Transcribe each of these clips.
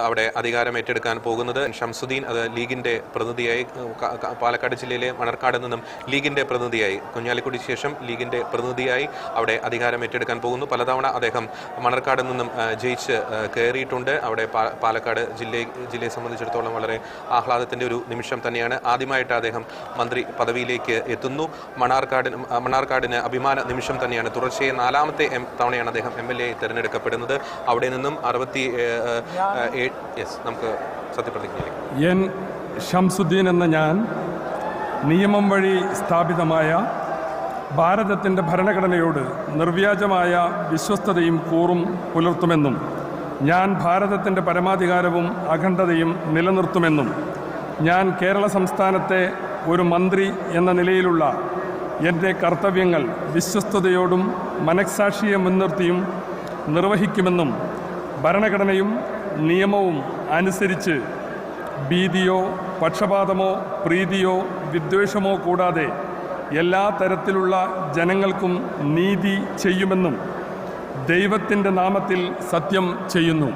അവിടെ അധികാരം ഏറ്റെടുക്കാൻ പോകുന്നത്. ഷംസുദ്ദീൻ അത് ലീഗിന്റെ പ്രതിനിധിയായി പാലക്കാട് ജില്ലയിലെ മണർക്കാട് നിന്നും ലീഗിന്റെ പ്രതിനിധിയായി കുഞ്ഞാലിക്കുടിക്ക് ശേഷം ലീഗിന്റെ പ്രതിനിധിയായി അവിടെ അധികാരം ഏറ്റെടുക്കാൻ പോകുന്നു. പലതവണ അദ്ദേഹം മണർക്കാട് നിന്നും ജയിച്ച് കയറിയിട്ടുണ്ട്. അവിടെ പാലക്കാട് ജില്ലയെ സംബന്ധിച്ചിടത്തോളം വളരെ ആഹ്ലാദത്തിന്റെ ഒരു നിമിഷം തന്നെയാണ്. ആദ്യമായിട്ട് അദ്ദേഹം മന്ത്രി പദവിയിലേക്ക് എത്തുന്നു. മണർക്കാടിന് അഭിമാന നിമിഷം തന്നെയാണ്. തുടർച്ചയായി 4ാമത്തെ തവണയാണ് അദ്ദേഹം MLA തിരഞ്ഞെടുക്കപ്പെടുന്നത്. അവിടെ നിന്നും നമുക്ക് സത്യപ്രതിജ്ഞയിലേക്ക്. എൻ ഷംസുദ്ദീൻ എന്ന ഞാൻ നിയമം വഴി സ്ഥാപിതമായ ഭാരതത്തിൻ്റെ ഭരണഘടനയോട് നിർവ്യാജമായ വിശ്വസ്തതയും കൂറും പുലർത്തുമെന്നും ഞാൻ ഭാരതത്തിൻ്റെ പരമാധികാരവും അഖണ്ഡതയും നിലനിർത്തുമെന്നും ഞാൻ കേരള സംസ്ഥാനത്തെ ഒരു മന്ത്രി എന്ന നിലയിലുള്ള എൻ്റെ കർത്തവ്യങ്ങൾ വിശ്വസ്തയോടും മനഃസാക്ഷിയെ മുൻനിർത്തിയും നിർവഹിക്കുമെന്നും ഭരണഘടനയും നിയമവും അനുസരിച്ച് ഭീതിയോ പക്ഷപാതമോ പ്രീതിയോ വിദ്വേഷമോ കൂടാതെ എല്ലാ തരത്തിലുള്ള ജനങ്ങൾക്കും നീതി ചെയ്യുമെന്നും ദൈവത്തിൻ്റെ നാമത്തിൽ സത്യം ചെയ്യുന്നു.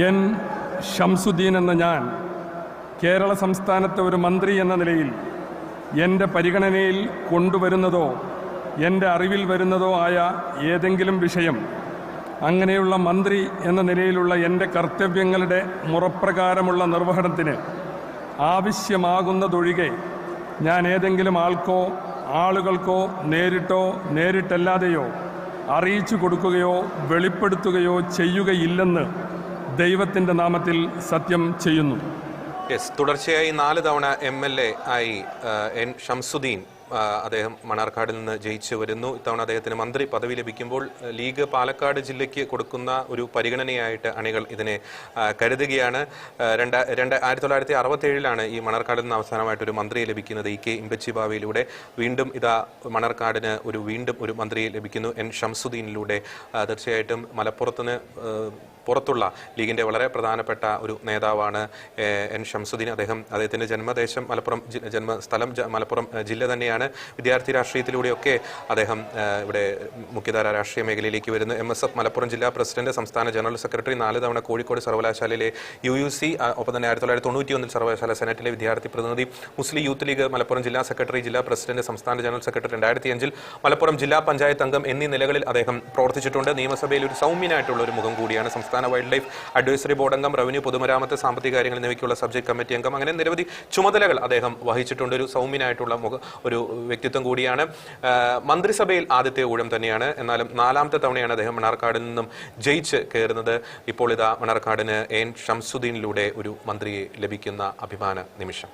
എൻ ഷംസുദ്ദീൻ എന്ന ഞാൻ കേരള സംസ്ഥാനത്തെ ഒരു മന്ത്രി എന്ന നിലയിൽ എൻ്റെ പരിഗണനയിൽ കൊണ്ടുവരുന്നതോ എൻ്റെ അറിവിൽ വരുന്നതോ ആയ ഏതെങ്കിലും വിഷയം അങ്ങനെയുള്ള മന്ത്രി എന്ന നിലയിലുള്ള എൻ്റെ കർത്തവ്യങ്ങളുടെ മുറപ്രകാരമുള്ള നിർവഹണത്തിന് ആവശ്യമാകുന്നതൊഴികെ ഞാൻ ഏതെങ്കിലും ആളുകൾക്കോ നേരിട്ടോ നേരിട്ടല്ലാതെയോ അറിയിച്ചു കൊടുക്കുകയോ വെളിപ്പെടുത്തുകയോ ചെയ്യുകയില്ലെന്ന് ദൈവത്തിൻ്റെ നാമത്തിൽ സത്യം ചെയ്യുന്നു. തുടർച്ചയായി 4 തവണ MLA ആയി എൻ ഷംസുദ്ദീൻ അദ്ദേഹം മണർക്കാടിൽ നിന്ന് ജയിച്ചു വരുന്നു. ഇത്തവണ അദ്ദേഹത്തിന് മന്ത്രി പദവി ലഭിക്കുമ്പോൾ ലീഗ് പാലക്കാട് ജില്ലയ്ക്ക് കൊടുക്കുന്ന ഒരു പരിഗണനയായിട്ട് അണികൾ ഇതിനെ കരുതുകയാണ്. 1967 ഈ മണർക്കാടിൽ നിന്ന് അവസാനമായിട്ടൊരു മന്ത്രിയെ ലഭിക്കുന്നത്. EK ഇമ്പച്ചി ബാവയിലൂടെ വീണ്ടും മണർക്കാടിന് വീണ്ടും ഒരു മന്ത്രിയെ ലഭിക്കുന്നു എൻ ഷംസുദ്ദീനിലൂടെ. തീർച്ചയായിട്ടും പുറത്തുള്ള ലീഗിന്റെ വളരെ പ്രധാനപ്പെട്ട ഒരു നേതാവാണ് എൻ ഷംസുദ്ദീൻ. അദ്ദേഹത്തിന്റെ ജന്മദേശം ജന്മസ്ഥലം മലപ്പുറം ജില്ല തന്നെയാണ്. വിദ്യാർത്ഥി രാഷ്ട്രീയത്തിലൂടെയൊക്കെ അദ്ദേഹം ഇവിടെ മുഖ്യധാര രാഷ്ട്രീയ മേഖലയിലേക്ക് വരുന്നു. MSF മലപ്പുറം ജില്ലാ പ്രസിഡന്റ്, സംസ്ഥാന ജനറൽ സെക്രട്ടറി, 4 തവണ കോഴിക്കോട് സർവകലാശാലയിലെ UUC, ഒപ്പം തന്നെ 1991 സർവകലാശാല സെനറ്റിലെ വിദ്യാർത്ഥി പ്രതിനിധി, മുസ്ലിം യൂത്ത് ലീഗ് മലപ്പുറം ജില്ലാ സെക്രട്ടറി, ജില്ലാ പ്രസിഡന്റ്, സംസ്ഥാന ജനറൽ സെക്രട്ടറി, 2005 മലപ്പുറം ജില്ലാ പഞ്ചായത്ത് അംഗം എന്നീ നിലകളിൽ അദ്ദേഹം പ്രവർത്തിച്ചിട്ടുണ്ട്. നിയമസഭയിൽ ഒരു സൗമ്യനായിട്ടുള്ള ഒരു മുഖം കൂടിയാണ്. സംസ്ഥാന വൈൽഡ് ലൈഫ് അഡ്വൈസറി ബോർഡ് അംഗം, റവന്യൂ, പൊതുമരാമത്ത്, സാമ്പത്തിക കാര്യങ്ങൾ എന്നിവയ്ക്കുള്ള സബ്ജക്ട് കമ്മിറ്റി അംഗം, അങ്ങനെ നിരവധി ചുമതലകൾ അദ്ദേഹം വഹിച്ചിട്ടുണ്ട്. ഒരു സൗമ്യനായിട്ടുള്ള ഒരു വ്യക്തിത്വം കൂടിയാണ്. മന്ത്രിസഭയിൽ ആദ്യത്തെ ഊഴം തന്നെയാണ്. എന്നാലും 4ാമത്തെ തവണയാണ് അദ്ദേഹം മണർക്കാടിൽ നിന്നും ജയിച്ച് കയറുന്നത്. ഇപ്പോൾ മണർക്കാടിന് എൻ ഷംസുദ്ദീനിലൂടെ ഒരു മന്ത്രിയെ ലഭിക്കുന്ന അഭിമാന നിമിഷം.